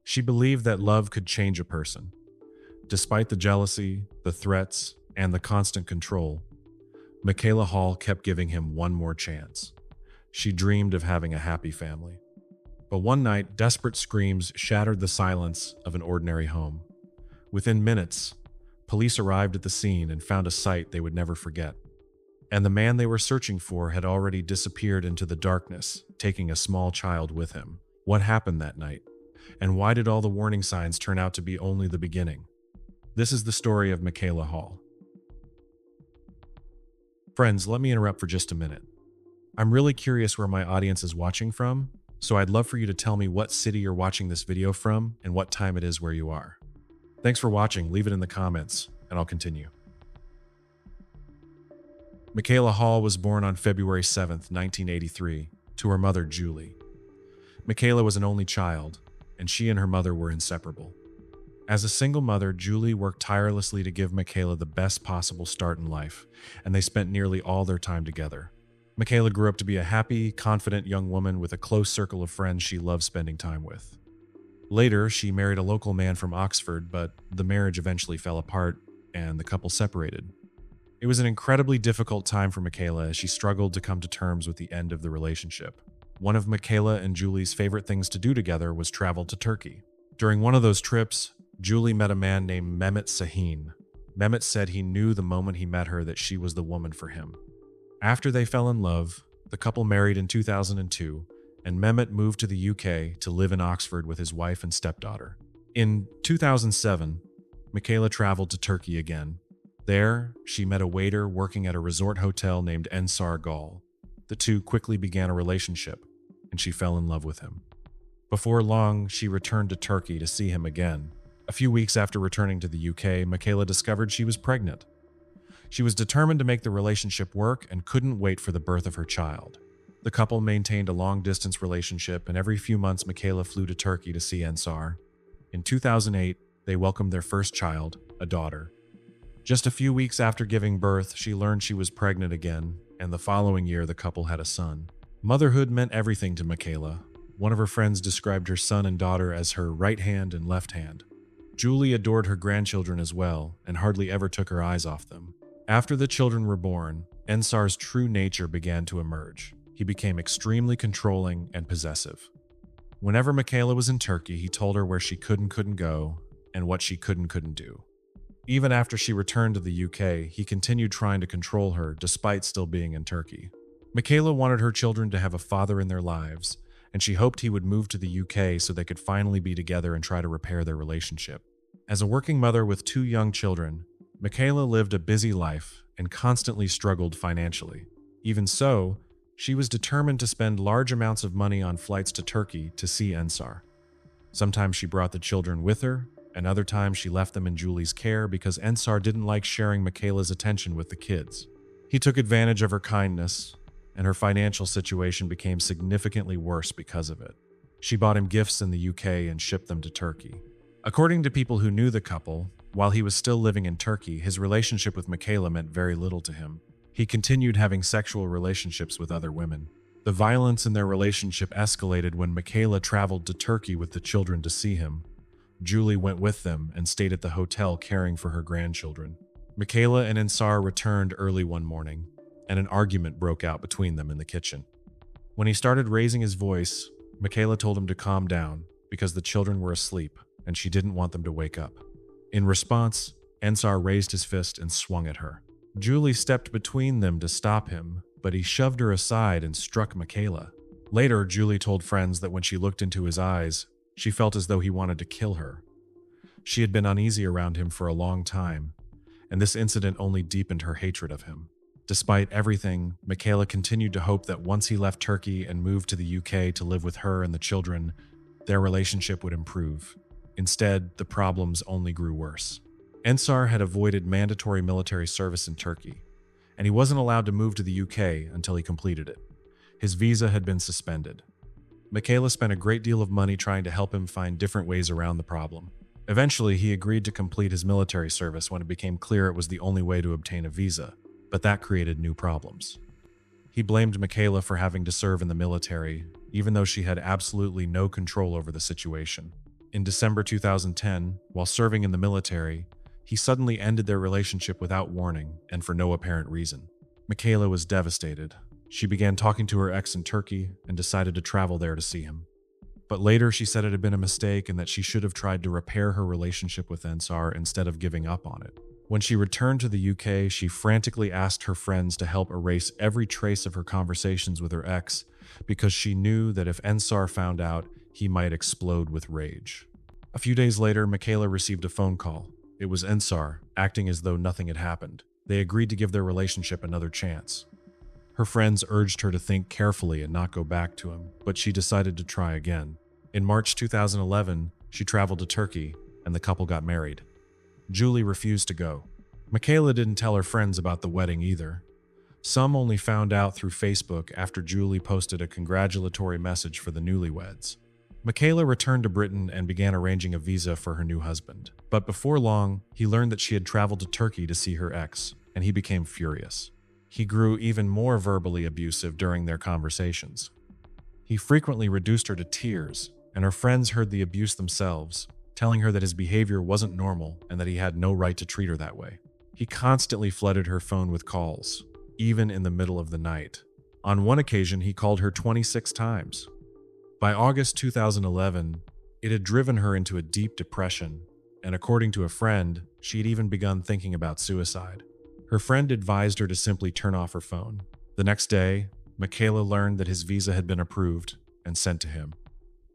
She believed that love could change a person. Despite the jealousy, the threats, and the constant control, Michaela Hall kept giving him one more chance. She dreamed of having a happy family. But one night, desperate screams shattered the silence of an ordinary home. Within minutes, police arrived at the scene and found a sight they would never forget. And the man they were searching for had already disappeared into the darkness, taking a small child with him. What happened that night? And why did all the warning signs turn out to be only the beginning? This is the story of Michaela Hall. Friends, let me interrupt for just a minute. I'm really curious where my audience is watching from, so I'd love for you to tell me what city you're watching this video from and what time it is where you are. Thanks for watching, leave it in the comments, and I'll continue. Michaela Hall was born on February 7th, 1983, to her mother, Julie. Michaela was an only child, and she and her mother were inseparable. As a single mother, Julie worked tirelessly to give Michaela the best possible start in life, and they spent nearly all their time together. Michaela grew up to be a happy, confident young woman with a close circle of friends she loved spending time with. Later, she married a local man from Oxford, but the marriage eventually fell apart, and the couple separated. It was an incredibly difficult time for Michaela as she struggled to come to terms with the end of the relationship. One of Michaela and Julie's favorite things to do together was travel to Turkey. During one of those trips, Julie met a man named Mehmet Sahin. Mehmet said he knew the moment he met her that she was the woman for him. After they fell in love, the couple married in 2002, and Mehmet moved to the UK to live in Oxford with his wife and stepdaughter. In 2007, Michaela traveled to Turkey again. There, she met a waiter working at a resort hotel named Ensar Gal. The two quickly began a relationship, and she fell in love with him. Before long, she returned to Turkey to see him again. A few weeks after returning to the UK, Michaela discovered she was pregnant. She was determined to make the relationship work and couldn't wait for the birth of her child. The couple maintained a long-distance relationship, and every few months Michaela flew to Turkey to see Ensar. In 2008, they welcomed their first child, a daughter. Just a few weeks after giving birth, she learned she was pregnant again, and the following year the couple had a son. Motherhood meant everything to Michaela. One of her friends described her son and daughter as her right hand and left hand. Julie adored her grandchildren as well, and hardly ever took her eyes off them. After the children were born, Ensar's true nature began to emerge. He became extremely controlling and possessive. Whenever Michaela was in Turkey, he told her where she could and couldn't go, and what she could and couldn't do. Even after she returned to the UK, he continued trying to control her despite still being in Turkey. Michaela wanted her children to have a father in their lives, and she hoped he would move to the UK so they could finally be together and try to repair their relationship. As a working mother with 2 young children, Michaela lived a busy life and constantly struggled financially. Even so, she was determined to spend large amounts of money on flights to Turkey to see Ensar. Sometimes she brought the children with her, and other times she left them in Julie's care because Ensar didn't like sharing Michaela's attention with the kids. He took advantage of her kindness, and her financial situation became significantly worse because of it. She bought him gifts in the UK and shipped them to Turkey. According to people who knew the couple, while he was still living in Turkey, his relationship with Michaela meant very little to him. He continued having sexual relationships with other women. The violence in their relationship escalated when Michaela traveled to Turkey with the children to see him. Julie went with them and stayed at the hotel caring for her grandchildren. Michaela and Ensar returned early one morning, and an argument broke out between them in the kitchen. When he started raising his voice, Michaela told him to calm down because the children were asleep and she didn't want them to wake up. In response, Ensar raised his fist and swung at her. Julie stepped between them to stop him, but he shoved her aside and struck Michaela. Later, Julie told friends that when she looked into his eyes, she felt as though he wanted to kill her. She had been uneasy around him for a long time, and this incident only deepened her hatred of him. Despite everything, Michaela continued to hope that once he left Turkey and moved to the UK to live with her and the children, their relationship would improve. Instead, the problems only grew worse. Ensar had avoided mandatory military service in Turkey, and he wasn't allowed to move to the UK until he completed it. His visa had been suspended. Michaela spent a great deal of money trying to help him find different ways around the problem. Eventually, he agreed to complete his military service when it became clear it was the only way to obtain a visa, but that created new problems. He blamed Michaela for having to serve in the military, even though she had absolutely no control over the situation. In December 2010, while serving in the military, he suddenly ended their relationship without warning and for no apparent reason. Michaela was devastated. She began talking to her ex in Turkey and decided to travel there to see him. But later she said it had been a mistake and that she should have tried to repair her relationship with Ensar instead of giving up on it. When she returned to the UK, she frantically asked her friends to help erase every trace of her conversations with her ex because she knew that if Ensar found out, he might explode with rage. A few days later, Michaela received a phone call. It was Ensar, acting as though nothing had happened. They agreed to give their relationship another chance. Her friends urged her to think carefully and not go back to him, but she decided to try again. In March 2011, she traveled to Turkey, and the couple got married. Julie refused to go. Michaela didn't tell her friends about the wedding either. Some only found out through Facebook after Julie posted a congratulatory message for the newlyweds. Michaela returned to Britain and began arranging a visa for her new husband. But before long, he learned that she had traveled to Turkey to see her ex, and he became furious. He grew even more verbally abusive during their conversations. He frequently reduced her to tears, and her friends heard the abuse themselves, telling her that his behavior wasn't normal and that he had no right to treat her that way. He constantly flooded her phone with calls, even in the middle of the night. On one occasion, he called her 26 times. By August 2011, it had driven her into a deep depression, and according to a friend, she had even begun thinking about suicide. Her friend advised her to simply turn off her phone. The next day, Michaela learned that his visa had been approved and sent to him.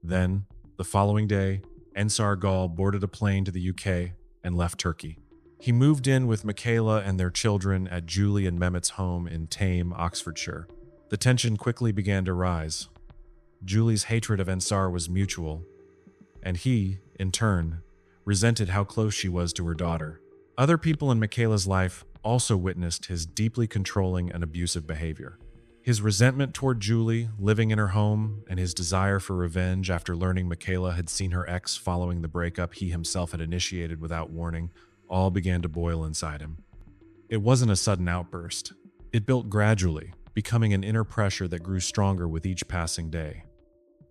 Then, the following day, Ensar Gal boarded a plane to the UK and left Turkey. He moved in with Michaela and their children at Julie and Mehmet's home in Tame, Oxfordshire. The tension quickly began to rise. Julie's hatred of Ensar was mutual, and he, in turn, resented how close she was to her daughter. Other people in Michaela's life also witnessed his deeply controlling and abusive behavior. His resentment toward Julie, living in her home, and his desire for revenge after learning Michaela had seen her ex following the breakup he himself had initiated without warning, all began to boil inside him. It wasn't a sudden outburst. It built gradually, becoming an inner pressure that grew stronger with each passing day.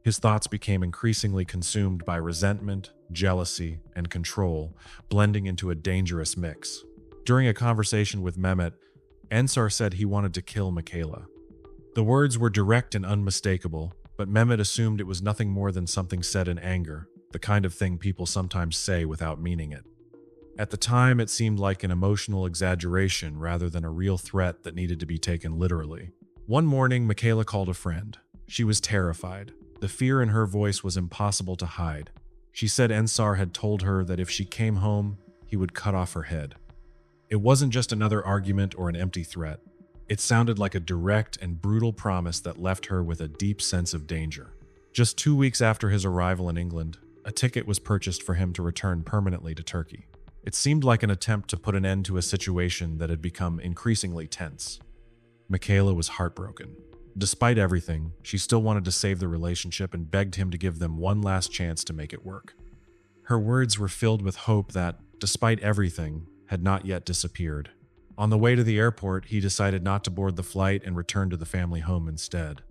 His thoughts became increasingly consumed by resentment, jealousy, and control, blending into a dangerous mix. During a conversation with Mehmet, Ensar said he wanted to kill Michaela. The words were direct and unmistakable, but Mehmet assumed it was nothing more than something said in anger, the kind of thing people sometimes say without meaning it. At the time, it seemed like an emotional exaggeration rather than a real threat that needed to be taken literally. One morning, Michaela called a friend. She was terrified. The fear in her voice was impossible to hide. She said Ensar had told her that if she came home, he would cut off her head. It wasn't just another argument or an empty threat. It sounded like a direct and brutal promise that left her with a deep sense of danger. Just 2 weeks after his arrival in England, a ticket was purchased for him to return permanently to Turkey. It seemed like an attempt to put an end to a situation that had become increasingly tense. Michaela was heartbroken. Despite everything, she still wanted to save the relationship and begged him to give them one last chance to make it work. Her words were filled with hope that, despite everything, had not yet disappeared. On the way to the airport, he decided not to board the flight and return to the family home instead.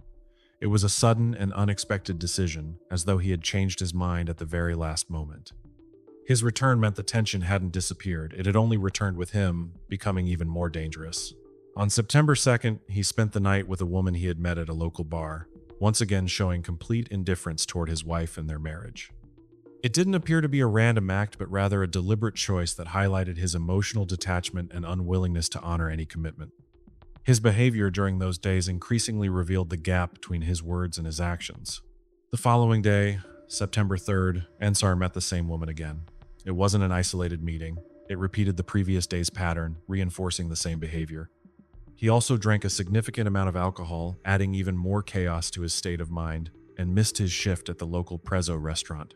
It was a sudden and unexpected decision, as though he had changed his mind at the very last moment. His return meant the tension hadn't disappeared, it had only returned with him, becoming even more dangerous. On September 2nd, he spent the night with a woman he had met at a local bar, once again showing complete indifference toward his wife and their marriage. It didn't appear to be a random act, but rather a deliberate choice that highlighted his emotional detachment and unwillingness to honor any commitment. His behavior during those days increasingly revealed the gap between his words and his actions. The following day, September 3rd, Ensar met the same woman again. It wasn't an isolated meeting. It repeated the previous day's pattern, reinforcing the same behavior. He also drank a significant amount of alcohol, adding even more chaos to his state of mind, and missed his shift at the local Prezzo restaurant.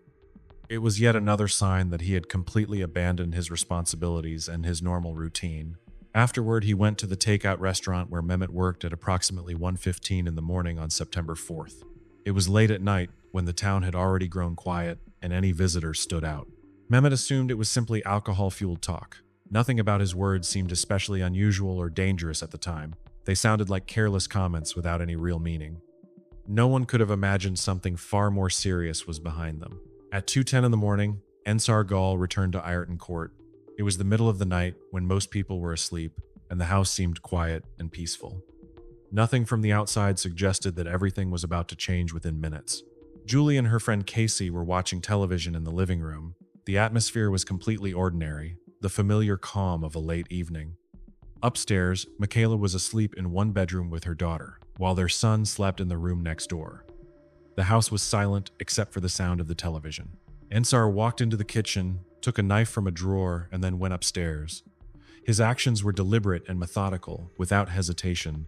It was yet another sign that he had completely abandoned his responsibilities and his normal routine. Afterward, he went to the takeout restaurant where Mehmet worked at approximately 1:15 in the morning on September 4th. It was late at night, when the town had already grown quiet and any visitors stood out. Mehmet assumed it was simply alcohol-fueled talk. Nothing about his words seemed especially unusual or dangerous at the time. They sounded like careless comments without any real meaning. No one could have imagined something far more serious was behind them. At 2:10 in the morning, Ensar Gall returned to Ireton Court. It was the middle of the night when most people were asleep, and the house seemed quiet and peaceful. Nothing from the outside suggested that everything was about to change within minutes. Julie and her friend Casey were watching television in the living room. The atmosphere was completely ordinary, the familiar calm of a late evening. Upstairs, Michaela was asleep in one bedroom with her daughter, while their son slept in the room next door. The house was silent except for the sound of the television. Ensar walked into the kitchen, took a knife from a drawer, and then went upstairs. His actions were deliberate and methodical, without hesitation.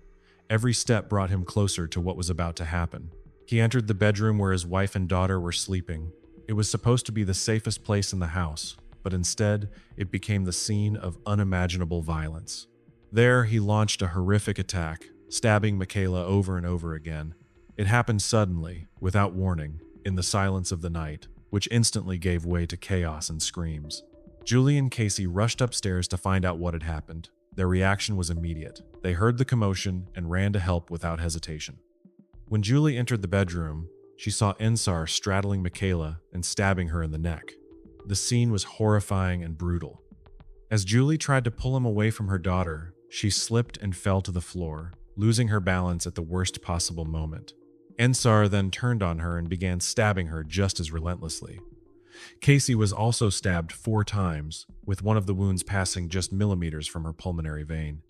Every step brought him closer to what was about to happen. He entered the bedroom where his wife and daughter were sleeping. It was supposed to be the safest place in the house, but instead, it became the scene of unimaginable violence. There, he launched a horrific attack, stabbing Michaela over and over again. It happened suddenly, without warning, in the silence of the night, which instantly gave way to chaos and screams. Julie and Casey rushed upstairs to find out what had happened. Their reaction was immediate. They heard the commotion and ran to help without hesitation. When Julie entered the bedroom, she saw Ensar straddling Michaela and stabbing her in the neck. The scene was horrifying and brutal. As Julie tried to pull him away from her daughter, she slipped and fell to the floor, losing her balance at the worst possible moment. Ensar then turned on her and began stabbing her just as relentlessly. Casey was also stabbed 4 times, with one of the wounds passing just millimeters from her pulmonary vein.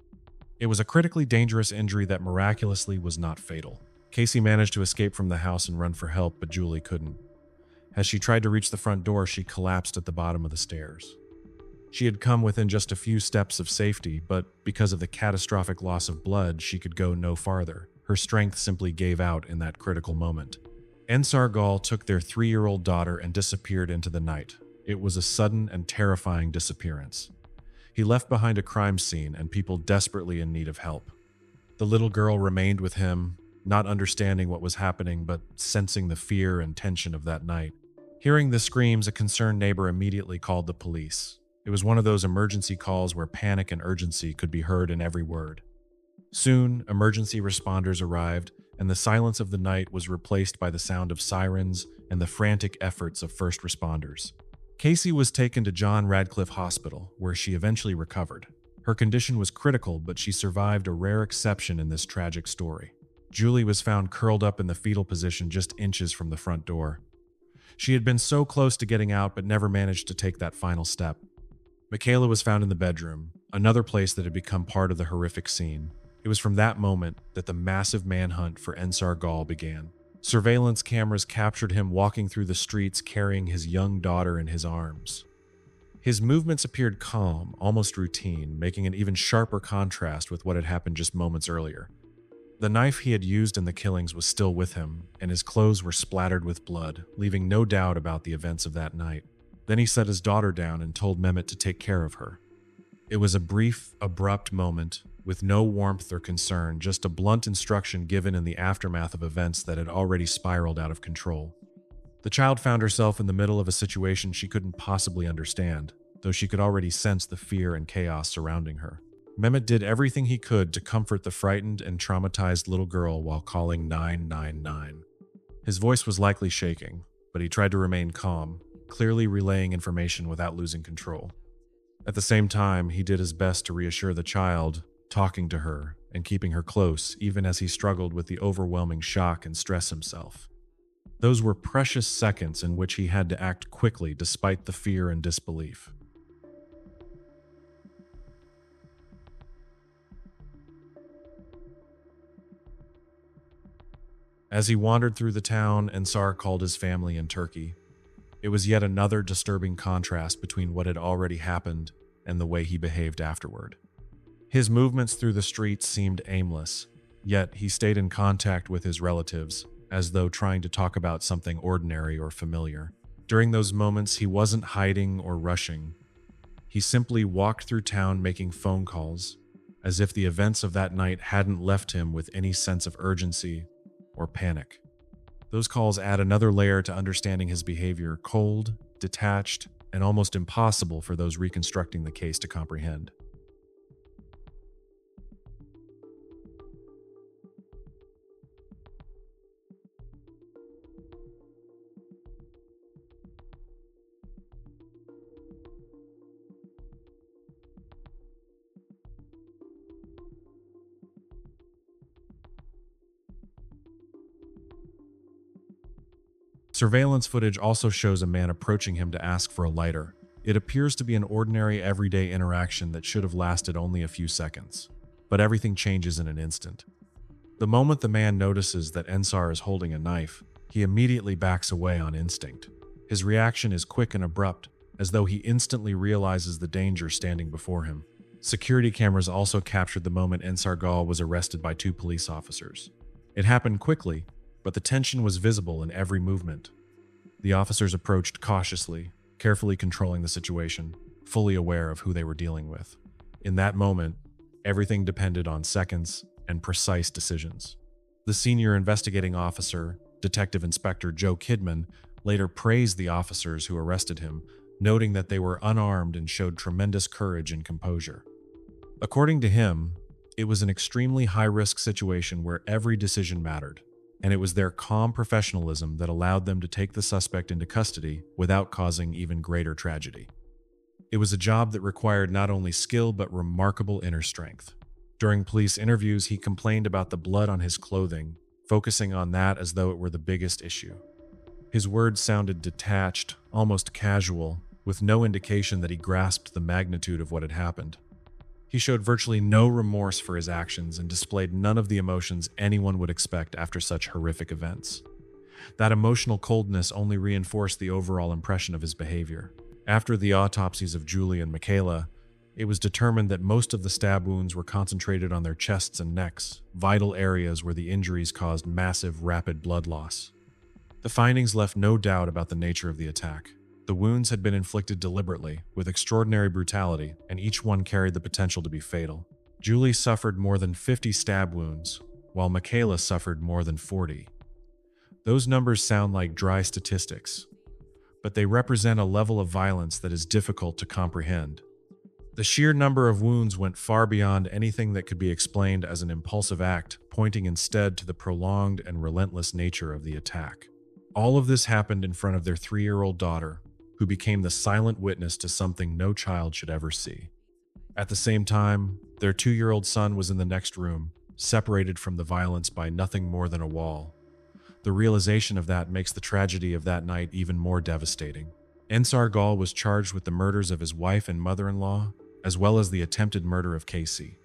It was a critically dangerous injury that miraculously was not fatal. Casey managed to escape from the house and run for help, but Julie couldn't. As she tried to reach the front door, she collapsed at the bottom of the stairs. She had come within just a few steps of safety, but because of the catastrophic loss of blood, she could go no farther. Her strength simply gave out in that critical moment. Ensar Gall took their 3-year-old daughter and disappeared into the night. It was a sudden and terrifying disappearance. He left behind a crime scene and people desperately in need of help. The little girl remained with him, not understanding what was happening but sensing the fear and tension of that night. Hearing the screams, a concerned neighbor immediately called the police. It was one of those emergency calls where panic and urgency could be heard in every word. Soon, emergency responders arrived, and the silence of the night was replaced by the sound of sirens and the frantic efforts of first responders. Casey was taken to John Radcliffe Hospital, where she eventually recovered. Her condition was critical, but she survived, a rare exception in this tragic story. Julie was found curled up in the fetal position just inches from the front door. She had been so close to getting out, but never managed to take that final step. Michaela was found in the bedroom, another place that had become part of the horrific scene. It was from that moment that the massive manhunt for Ensar Gall began. Surveillance cameras captured him walking through the streets carrying his young daughter in his arms. His movements appeared calm, almost routine, making an even sharper contrast with what had happened just moments earlier. The knife he had used in the killings was still with him, and his clothes were splattered with blood, leaving no doubt about the events of that night. Then he set his daughter down and told Mehmet to take care of her. It was a brief, abrupt moment, with no warmth or concern, just a blunt instruction given in the aftermath of events that had already spiraled out of control. The child found herself in the middle of a situation she couldn't possibly understand, though she could already sense the fear and chaos surrounding her. Mehmet did everything he could to comfort the frightened and traumatized little girl while calling 999. His voice was likely shaking, but he tried to remain calm, clearly relaying information without losing control. At the same time, he did his best to reassure the child, talking to her and keeping her close even as he struggled with the overwhelming shock and stress himself. Those were precious seconds in which he had to act quickly despite the fear and disbelief. As he wandered through the town, Ensar called his family in Turkey. It was yet another disturbing contrast between what had already happened and the way he behaved afterward. His movements through the streets seemed aimless, yet he stayed in contact with his relatives, as though trying to talk about something ordinary or familiar. During those moments, he wasn't hiding or rushing. He simply walked through town making phone calls, as if the events of that night hadn't left him with any sense of urgency or panic. Those calls add another layer to understanding his behavior, cold, detached, and almost impossible for those reconstructing the case to comprehend. Surveillance footage also shows a man approaching him to ask for a lighter. It appears to be an ordinary everyday interaction that should have lasted only a few seconds. But everything changes in an instant. The moment the man notices that Ensar is holding a knife, he immediately backs away on instinct. His reaction is quick and abrupt, as though he instantly realizes the danger standing before him. Security cameras also captured the moment Ensar Gal was arrested by 2 police officers. It happened quickly, but the tension was visible in every movement. The officers approached cautiously, carefully controlling the situation, fully aware of who they were dealing with. In that moment, everything depended on seconds and precise decisions. The senior investigating officer, Detective Inspector Joe Kidman, later praised the officers who arrested him, noting that they were unarmed and showed tremendous courage and composure. According to him, it was an extremely high-risk situation where every decision mattered, and it was their calm professionalism that allowed them to take the suspect into custody without causing even greater tragedy. It was a job that required not only skill but remarkable inner strength. During police interviews, he complained about the blood on his clothing, focusing on that as though it were the biggest issue. His words sounded detached, almost casual, with no indication that he grasped the magnitude of what had happened. He showed virtually no remorse for his actions and displayed none of the emotions anyone would expect after such horrific events. That emotional coldness only reinforced the overall impression of his behavior. After the autopsies of Julie and Michaela, it was determined that most of the stab wounds were concentrated on their chests and necks, vital areas where the injuries caused massive, rapid blood loss. The findings left no doubt about the nature of the attack. The wounds had been inflicted deliberately, with extraordinary brutality, and each one carried the potential to be fatal. Julie suffered more than 50 stab wounds, while Michaela suffered more than 40. Those numbers sound like dry statistics, but they represent a level of violence that is difficult to comprehend. The sheer number of wounds went far beyond anything that could be explained as an impulsive act, pointing instead to the prolonged and relentless nature of the attack. All of this happened in front of their 3-year-old daughter, who became the silent witness to something no child should ever see. At the same time, their 2-year-old son was in the next room, separated from the violence by nothing more than a wall. The realization of that makes the tragedy of that night even more devastating. Ensar Gal was charged with the murders of his wife and mother-in-law, as well as the attempted murder of Casey.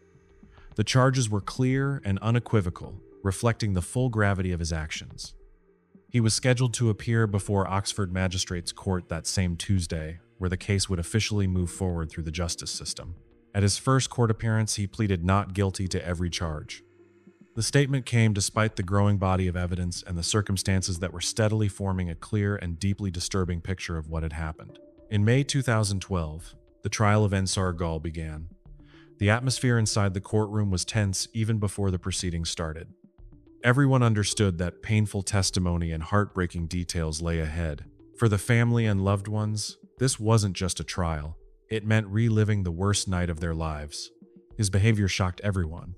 The charges were clear and unequivocal, reflecting the full gravity of his actions. He was scheduled to appear before Oxford Magistrates' Court that same Tuesday, where the case would officially move forward through the justice system. At his first court appearance, he pleaded not guilty to every charge. The statement came despite the growing body of evidence and the circumstances that were steadily forming a clear and deeply disturbing picture of what had happened. In May 2012, the trial of Ensar Gal began. The atmosphere inside the courtroom was tense even before the proceedings started. Everyone understood that painful testimony and heartbreaking details lay ahead. For the family and loved ones, this wasn't just a trial. It meant reliving the worst night of their lives. His behavior shocked everyone.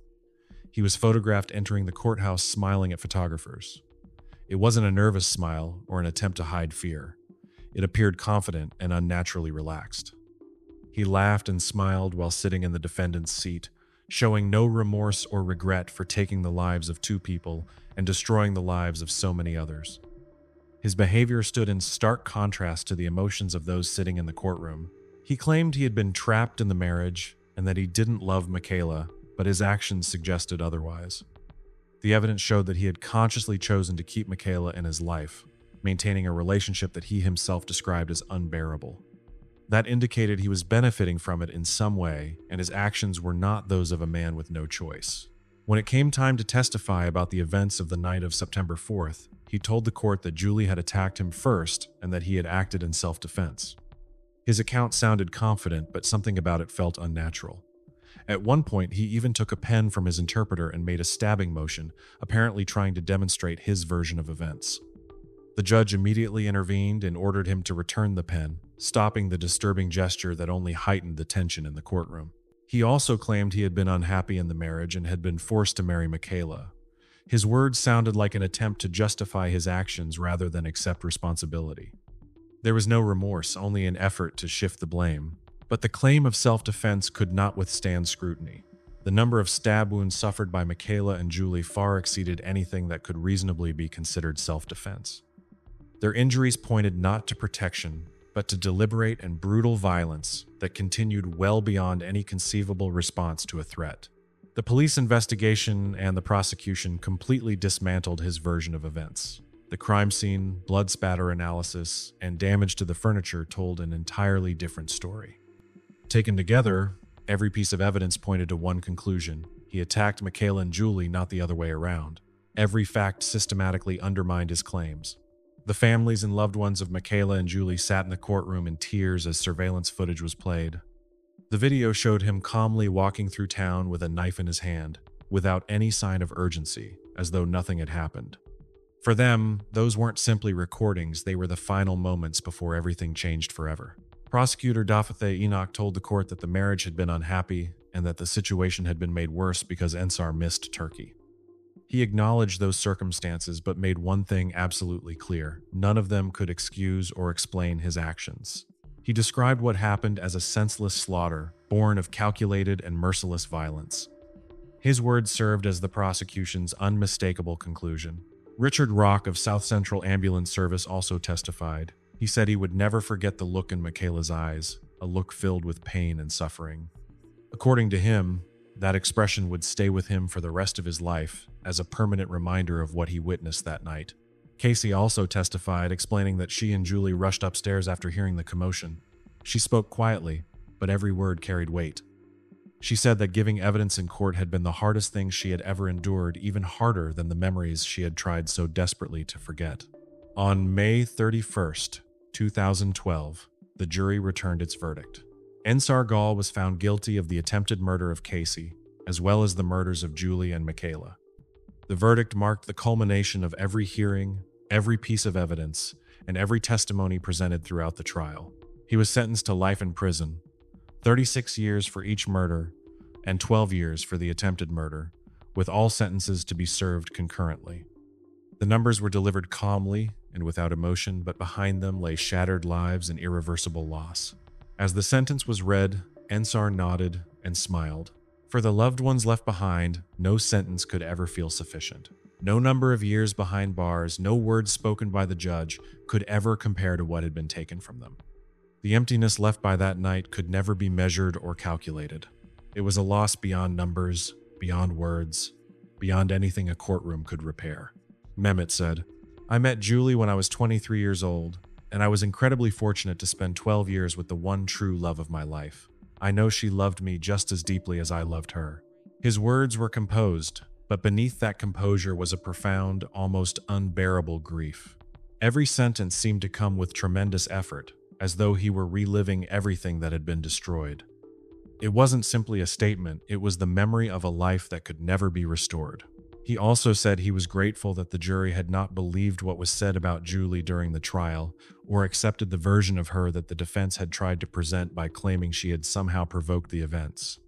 He was photographed entering the courthouse smiling at photographers. It wasn't a nervous smile or an attempt to hide fear. It appeared confident and unnaturally relaxed. He laughed and smiled while sitting in the defendant's seat, showing no remorse or regret for taking the lives of 2 people and destroying the lives of so many others. His behavior stood in stark contrast to the emotions of those sitting in the courtroom. He claimed he had been trapped in the marriage and that he didn't love Michaela, but his actions suggested otherwise. The evidence showed that he had consciously chosen to keep Michaela in his life, maintaining a relationship that he himself described as unbearable. That indicated he was benefiting from it in some way, and his actions were not those of a man with no choice. When it came time to testify about the events of the night of September 4th, he told the court that Julie had attacked him first and that he had acted in self-defense. His account sounded confident, but something about it felt unnatural. At one point, he even took a pen from his interpreter and made a stabbing motion, apparently trying to demonstrate his version of events. The judge immediately intervened and ordered him to return the pen, stopping the disturbing gesture that only heightened the tension in the courtroom. He also claimed he had been unhappy in the marriage and had been forced to marry Michaela. His words sounded like an attempt to justify his actions rather than accept responsibility. There was no remorse, only an effort to shift the blame. But the claim of self-defense could not withstand scrutiny. The number of stab wounds suffered by Michaela and Julie far exceeded anything that could reasonably be considered self-defense. Their injuries pointed not to protection, but to deliberate and brutal violence that continued well beyond any conceivable response to a threat. The police investigation and the prosecution completely dismantled his version of events. The crime scene, blood spatter analysis, and damage to the furniture told an entirely different story. Taken together, every piece of evidence pointed to one conclusion. He attacked Michaela and Julie, not the other way around. Every fact systematically undermined his claims. The families and loved ones of Michaela and Julie sat in the courtroom in tears as surveillance footage was played. The video showed him calmly walking through town with a knife in his hand, without any sign of urgency, as though nothing had happened. For them, those weren't simply recordings, they were the final moments before everything changed forever. Prosecutor Dafethe Enoch told the court that the marriage had been unhappy and that the situation had been made worse because Ensar missed Turkey. He acknowledged those circumstances but made one thing absolutely clear: none of them could excuse or explain his actions. He described what happened as a senseless slaughter, born of calculated and merciless violence. His words served as the prosecution's unmistakable conclusion. Richard Rock of South Central Ambulance Service also testified. He said he would never forget the look in Michaela's eyes, a look filled with pain and suffering. According to him, that expression would stay with him for the rest of his life as a permanent reminder of what he witnessed that night. Casey also testified, explaining that she and Julie rushed upstairs after hearing the commotion. She spoke quietly, but every word carried weight. She said that giving evidence in court had been the hardest thing she had ever endured, even harder than the memories she had tried so desperately to forget. On May 31st, 2012, the jury returned its verdict. Ensar Gall was found guilty of the attempted murder of Casey, as well as the murders of Julie and Michaela. The verdict marked the culmination of every hearing, every piece of evidence, and every testimony presented throughout the trial. He was sentenced to life in prison, 36 years for each murder, and 12 years for the attempted murder, with all sentences to be served concurrently. The numbers were delivered calmly and without emotion, but behind them lay shattered lives and irreversible loss. As the sentence was read, Ensar nodded and smiled. For the loved ones left behind, no sentence could ever feel sufficient. No number of years behind bars, no words spoken by the judge could ever compare to what had been taken from them. The emptiness left by that night could never be measured or calculated. It was a loss beyond numbers, beyond words, beyond anything a courtroom could repair. Mehmet said, "I met Julie when I was 23 years old, and I was incredibly fortunate to spend 12 years with the one true love of my life. I know she loved me just as deeply as I loved her." His words were composed, but beneath that composure was a profound, almost unbearable grief. Every sentence seemed to come with tremendous effort, as though he were reliving everything that had been destroyed. It wasn't simply a statement, it was the memory of a life that could never be restored. He also said he was grateful that the jury had not believed what was said about Julie during the trial, or accepted the version of her that the defense had tried to present by claiming she had somehow provoked the events.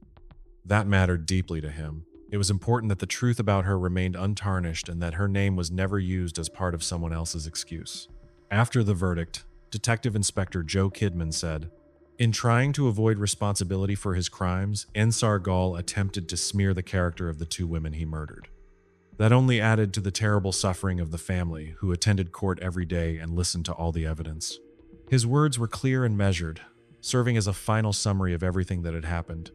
That mattered deeply to him. It was important that the truth about her remained untarnished and that her name was never used as part of someone else's excuse. After the verdict, Detective Inspector Joe Kidman said, "In trying to avoid responsibility for his crimes, Ensar Gall attempted to smear the character of the two women he murdered. That only added to the terrible suffering of the family, who attended court every day and listened to all the evidence." His words were clear and measured, serving as a final summary of everything that had happened.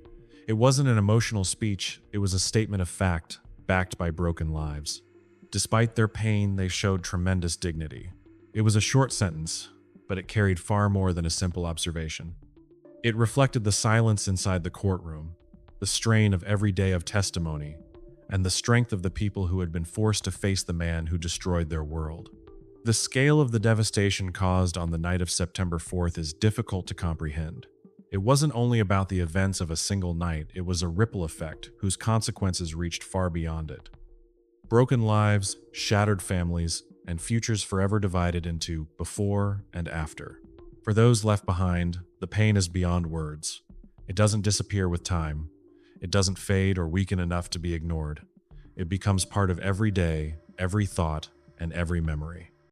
It wasn't an emotional speech, it was a statement of fact, backed by broken lives. Despite their pain, they showed tremendous dignity. It was a short sentence, but it carried far more than a simple observation. It reflected the silence inside the courtroom, the strain of every day of testimony, and the strength of the people who had been forced to face the man who destroyed their world. The scale of the devastation caused on the night of September 4th is difficult to comprehend. It wasn't only about the events of a single night, it was a ripple effect whose consequences reached far beyond it. Broken lives, shattered families, and futures forever divided into before and after. For those left behind, the pain is beyond words. It doesn't disappear with time. It doesn't fade or weaken enough to be ignored. It becomes part of every day, every thought, and every memory.